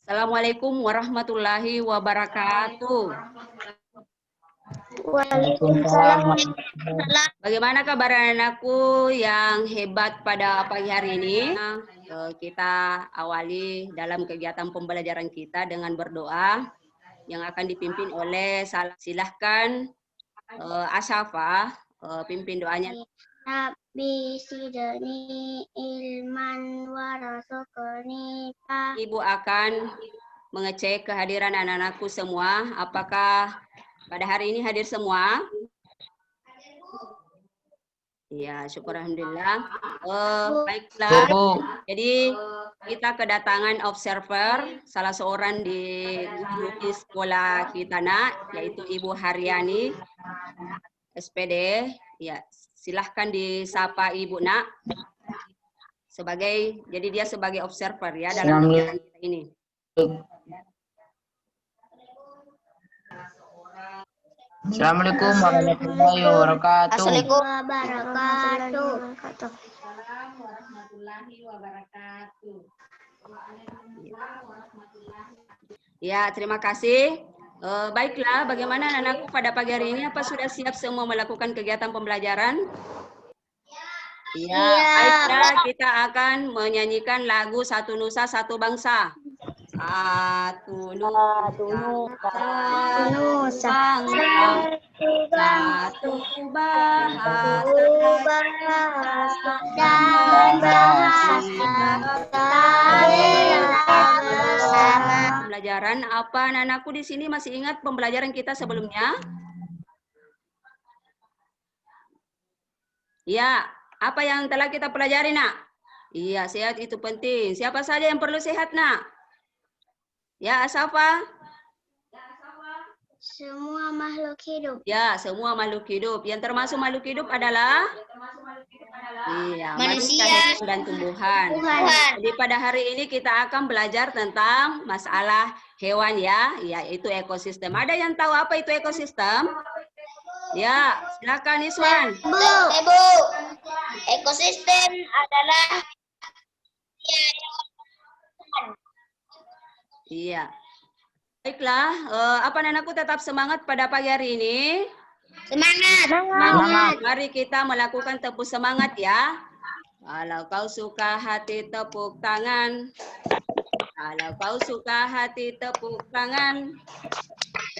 Assalamualaikum warahmatullahi wabarakatuh. Waalaikumsalam. Bagaimana kabar anakku yang hebat pada pagi hari ini? Kita awali dalam kegiatan pembelajaran kita dengan berdoa yang akan dipimpin oleh silahkan Asyafa pimpin doanya. Rabbi sidni ilman warzuqni. Ibu akan mengecek kehadiran anak-anakku semua. Apakah pada hari ini hadir semua? Ya, syukur alhamdulillah. Baiklah. Jadi kita kedatangan observer, salah seorang di sekolah kita nak, yaitu Ibu Haryani, SPD. Ya, silahkan disapa Ibu nak. Jadi dia sebagai observer ya dalam kegiatan kita ini. Assalamualaikum warahmatullahi wabarakatuh. Assalamualaikum warahmatullahi wabarakatuh. Ya, terima kasih. Baiklah, bagaimana anak-anakku pada pagi hari ini? Apa sudah siap semua melakukan kegiatan pembelajaran? Ya, baiklah, kita akan menyanyikan lagu Satu Nusa Satu Bangsa. Satu nusa, satu bahasa dan bahasa. Pembelajaran apa anak-anakku di sini masih ingat pembelajaran kita sebelumnya? Ya, apa yang telah kita pelajari nak? Iya, sehat itu penting. Siapa saja yang perlu sehat nak? Ya, Asafa? Semua makhluk hidup. Ya, semua makhluk hidup. Yang termasuk makhluk hidup adalah? Iya, manusia dan tumbuhan. Jadi pada hari ini kita akan belajar tentang masalah hewan ya, yaitu ekosistem. Ada yang tahu apa itu ekosistem? Ya, silakan Iswan. Ibu, ekosistem adalah Iya. Baiklah, apa anakku tetap semangat pada pagi hari ini? Semangat. Mari kita melakukan tepuk semangat ya. Kalau kau suka hati tepuk tangan. Kalau kau suka hati tepuk tangan.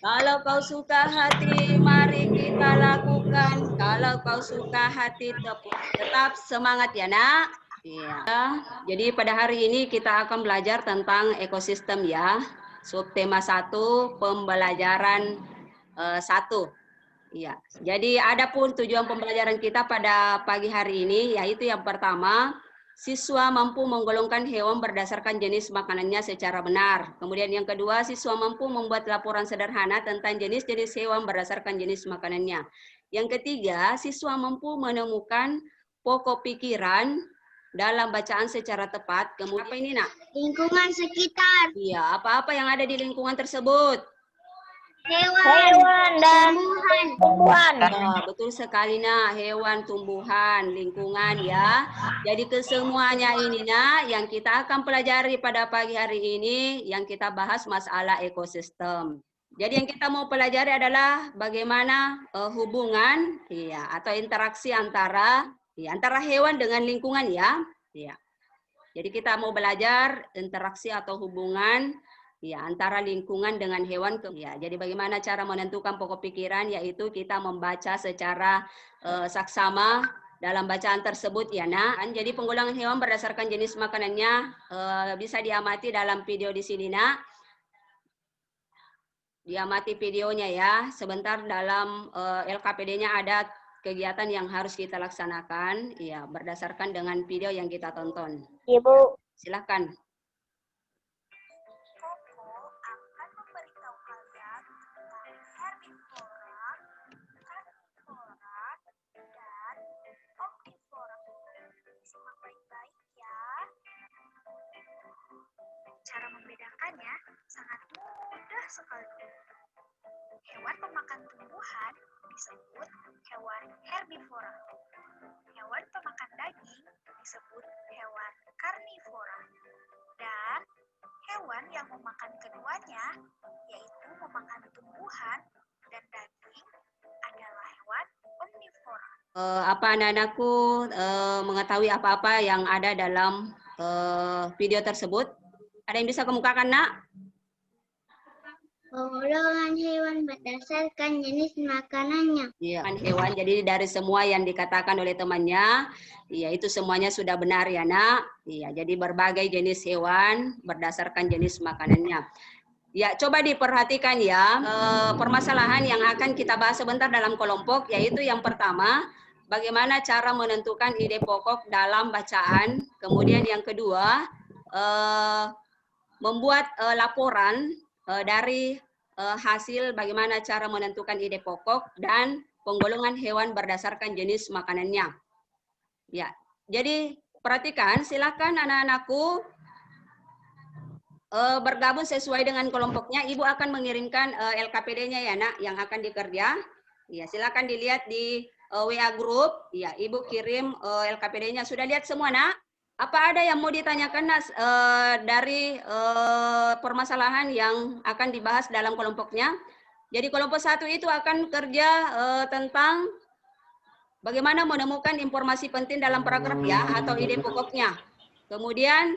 Kalau kau suka hati mari kita lakukan. Kalau kau suka hati tepuk. Tetap semangat ya nak. Iya. Jadi pada hari ini kita akan belajar tentang ekosistem ya. Subtema 1, pembelajaran 1. Iya. Jadi adapun tujuan pembelajaran kita pada pagi hari ini yaitu yang pertama, siswa mampu menggolongkan hewan berdasarkan jenis makanannya secara benar. Kemudian yang kedua, siswa mampu membuat laporan sederhana tentang jenis-jenis hewan berdasarkan jenis makanannya. Yang ketiga, siswa mampu menemukan pokok pikiran dalam bacaan secara tepat. Kemudian apa ini nak? Lingkungan sekitar. Iya, apa-apa yang ada di lingkungan tersebut? Hewan dan tumbuhan. Ya, betul sekali nak, hewan, tumbuhan, lingkungan ya. Jadi kesemuanya ini nak yang kita akan pelajari pada pagi hari ini yang kita bahas masalah ekosistem. Jadi yang kita mau pelajari adalah bagaimana hubungan ya atau interaksi antara hewan dengan lingkungan ya. Ya. Jadi kita mau belajar interaksi atau hubungan ya antara lingkungan dengan hewan. Ya, jadi bagaimana cara menentukan pokok pikiran yaitu kita membaca secara saksama dalam bacaan tersebut ya nak. Jadi penggolongan hewan berdasarkan jenis makanannya bisa diamati dalam video di sini nak. Diamati videonya ya. Sebentar dalam LKPD-nya ada kegiatan yang harus kita laksanakan ya berdasarkan dengan video yang kita tonton. Iya, Bu. Silakan. Cara membedakannya sangat mudah sekali. Hewan pemakan tumbuhan disebut hewan herbivora. Hewan pemakan daging disebut hewan karnivora. Dan hewan yang memakan keduanya, yaitu memakan tumbuhan dan daging, adalah hewan omnivora. Apa anak-anakku mengetahui apa-apa yang ada dalam video tersebut? Ada yang bisa kemukakan, Nak? Penggolongan hewan berdasarkan jenis makanannya. Iya, hewan. Jadi dari semua yang dikatakan oleh temannya, iya itu semuanya sudah benar ya, Nak. Iya, jadi berbagai jenis hewan berdasarkan jenis makanannya. Ya, coba diperhatikan ya permasalahan yang akan kita bahas sebentar dalam kelompok, yaitu yang pertama, bagaimana cara menentukan ide pokok dalam bacaan. Kemudian yang kedua, membuat laporan dari hasil bagaimana cara menentukan ide pokok dan penggolongan hewan berdasarkan jenis makanannya. Ya, jadi perhatikan, silakan anak-anakku bergabung sesuai dengan kelompoknya. Ibu akan mengirimkan LKPD-nya ya, Nak, yang akan dikerja. Ya, silakan dilihat di WA grup. Ya, Ibu kirim LKPD-nya. Sudah lihat semua, Nak? Apa ada yang mau ditanyakan, Nak, dari permasalahan yang akan dibahas dalam kelompoknya? Jadi kelompok 1 itu akan kerja tentang bagaimana menemukan informasi penting dalam paragraf ya, atau ide pokoknya. Kemudian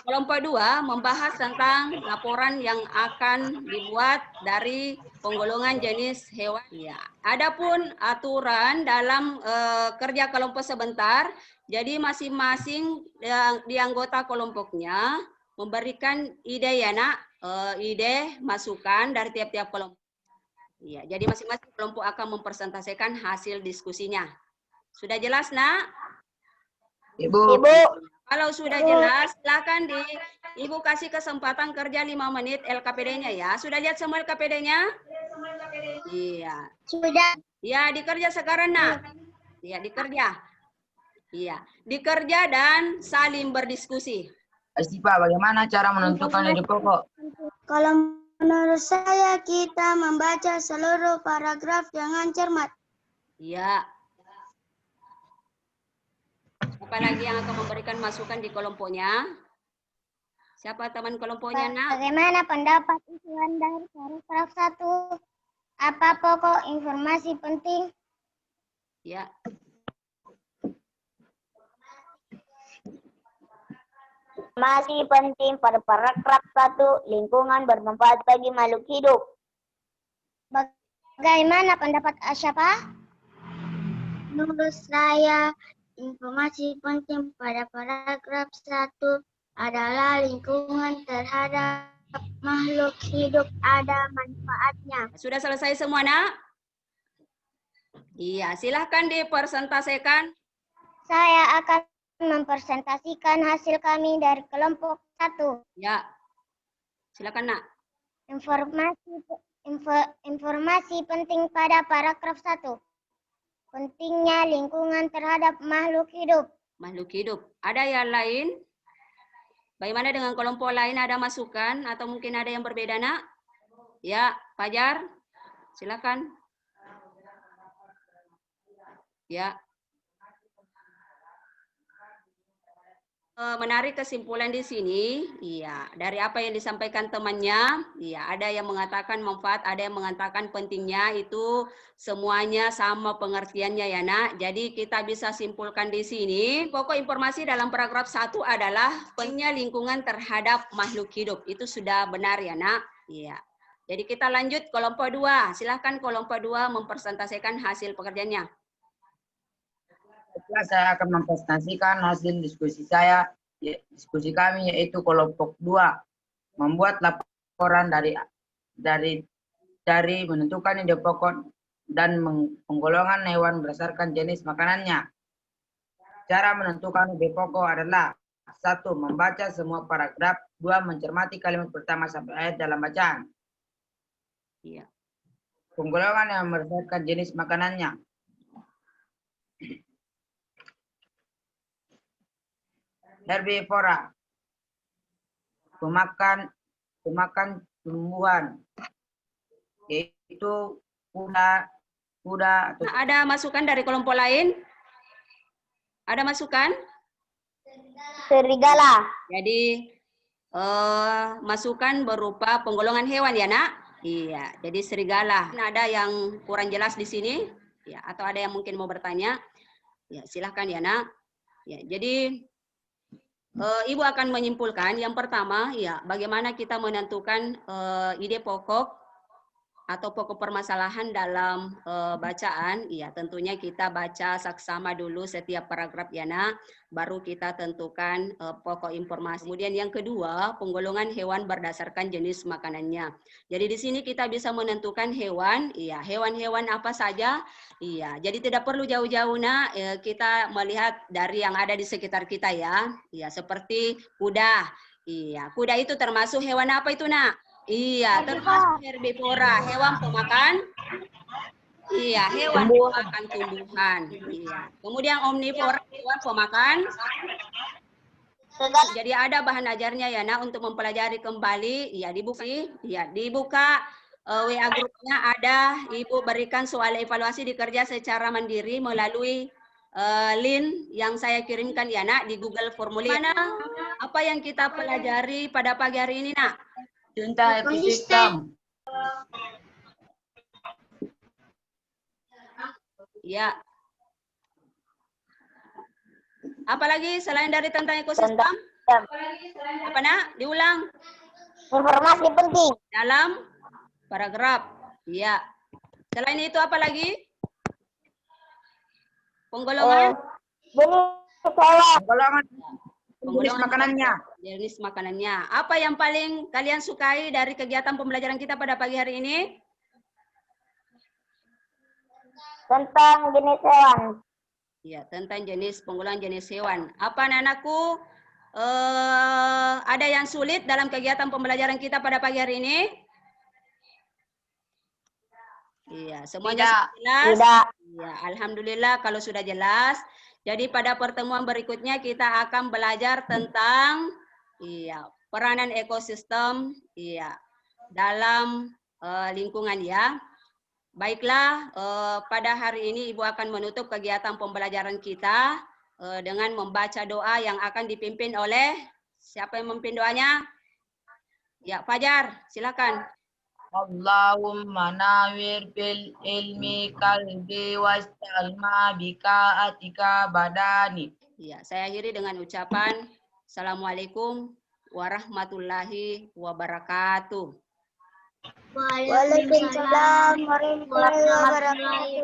kelompok 2 membahas tentang laporan yang akan dibuat dari penggolongan jenis hewan. Ya, adapun aturan dalam kerja kelompok sebentar, jadi masing-masing di anggota kelompoknya memberikan ide ya, Nak, ide masukan dari tiap-tiap kelompok. Ya, jadi masing-masing kelompok akan mempresentasikan hasil diskusinya. Sudah jelas, Nak? Ibu. Kalau sudah jelas, silakan Ibu kasih kesempatan kerja 5 menit LKPD-nya ya. Sudah lihat semua LKPD-nya? Iya. Sudah. Ya, dikerja sekarang, Nak. Iya, dikerja. Iya, dikerja dan saling berdiskusi. Asifa, bagaimana cara menentukan ide pokok? Kalau menurut saya kita membaca seluruh paragraf dengan cermat. Iya. Siapa lagi yang akan memberikan masukan di kelompoknya? Siapa teman kelompoknya, Nak? Bagaimana pendapat isuan dari paragraf 1? Apa pokok informasi penting? Ya. Masih penting pada paragraf 1, lingkungan bermanfaat bagi makhluk hidup. Bagaimana pendapat Asyafa? Menurut saya, informasi penting pada paragraf 1 adalah lingkungan terhadap makhluk hidup ada manfaatnya. Sudah selesai semua, Nak? Iya, silahkan dipresentasikan. Saya akan mempresentasikan hasil kami dari kelompok 1. Ya, silakan, Nak. Informasi penting pada paragraf 1. Pentingnya lingkungan terhadap makhluk hidup. Makhluk hidup. Ada yang lain? Bagaimana dengan kelompok lain? Ada masukan atau mungkin ada yang berbeda, Nak? Ya, Fajar, silakan. Ya. Menarik kesimpulan di sini, iya, dari apa yang disampaikan temannya, iya, ada yang mengatakan manfaat, ada yang mengatakan pentingnya, itu semuanya sama pengertiannya ya, Nak. Jadi kita bisa simpulkan di sini, pokok informasi dalam paragraf 1 adalah pentingnya lingkungan terhadap makhluk hidup. Itu sudah benar ya, Nak. Iya. Jadi kita lanjut kelompok 2. Silahkan kelompok 2 mempresentasikan hasil pekerjaannya. Saya akan mempresentasikan hasil diskusi kami, yaitu kelompok 2 membuat laporan dari menentukan ide pokok dan penggolongan hewan berdasarkan jenis makanannya. Cara menentukan ide pokok adalah 1. Membaca semua paragraf. 2. Mencermati kalimat pertama sampai ayat dalam bacaan. Iya. Penggolongan yang berdasarkan jenis makanannya. Herbivora, pemakan tumbuhan, yaitu kuda. Ada masukan dari kelompok lain? Ada masukan? Serigala. Jadi masukan berupa penggolongan hewan ya nak. Iya, jadi serigala. Ada yang kurang jelas di sini? Ya, atau ada yang mungkin mau bertanya? Ya, silahkan ya nak. Ya, jadi Ibu akan menyimpulkan yang pertama ya bagaimana kita menentukan ide pokok atau pokok permasalahan dalam bacaan. Ya, tentunya kita baca saksama dulu setiap paragraf ya nak, baru kita tentukan pokok informasi. Kemudian yang kedua, penggolongan hewan berdasarkan jenis makanannya. Jadi di sini kita bisa menentukan hewan, iya, hewan-hewan apa saja. Iya, jadi tidak perlu jauh-jauh nak, kita melihat dari yang ada di sekitar kita ya. Iya, seperti kuda. Iya, kuda itu termasuk hewan apa itu nak? Iya, termasuk herbivora, hewan pemakan. Iya, hewan pemakan tumbuhan. Iya. Kemudian omnivora, hewan pemakan. Jadi ada bahan ajarnya ya nak untuk mempelajari kembali. Iya, dibuka. Iya, dibuka WA grupnya ada. Ibu berikan soal evaluasi dikerja secara mandiri melalui link yang saya kirimkan ya nak di Google Formulir. Mana apa yang kita pelajari pada pagi hari ini nak? Tentang ekosistem. Ya. Apalagi selain dari tentang ekosistem? Apa nak? Diulang. Informasi penting. Dalam paragraf. Iya. Selain itu apa lagi? Penggolongan? Penggolongan jenis makanannya. Jenis makanannya. Apa yang paling kalian sukai dari kegiatan pembelajaran kita pada pagi hari ini? Tentang jenis hewan. Ya, tentang jenis penggolongan jenis hewan. Apa anak-anakku? Ada yang sulit dalam kegiatan pembelajaran kita pada pagi hari ini? Iya, semuanya sudah jelas? Tidak. Ya, alhamdulillah kalau sudah jelas. Jadi pada pertemuan berikutnya kita akan belajar tentang peranan ekosistem dalam lingkungan ya. Baiklah, pada hari ini Ibu akan menutup kegiatan pembelajaran kita dengan membaca doa yang akan dipimpin oleh siapa yang memimpin doanya? Ya, Fajar, silakan. Allahumma nawir bil ilmi qalbi wastalma bika atika badani. Ya, saya akhiri dengan ucapan Assalamualaikum warahmatullahi wabarakatuh. Waalaikumsalam warahmatullahi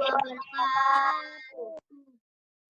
wabarakatuh.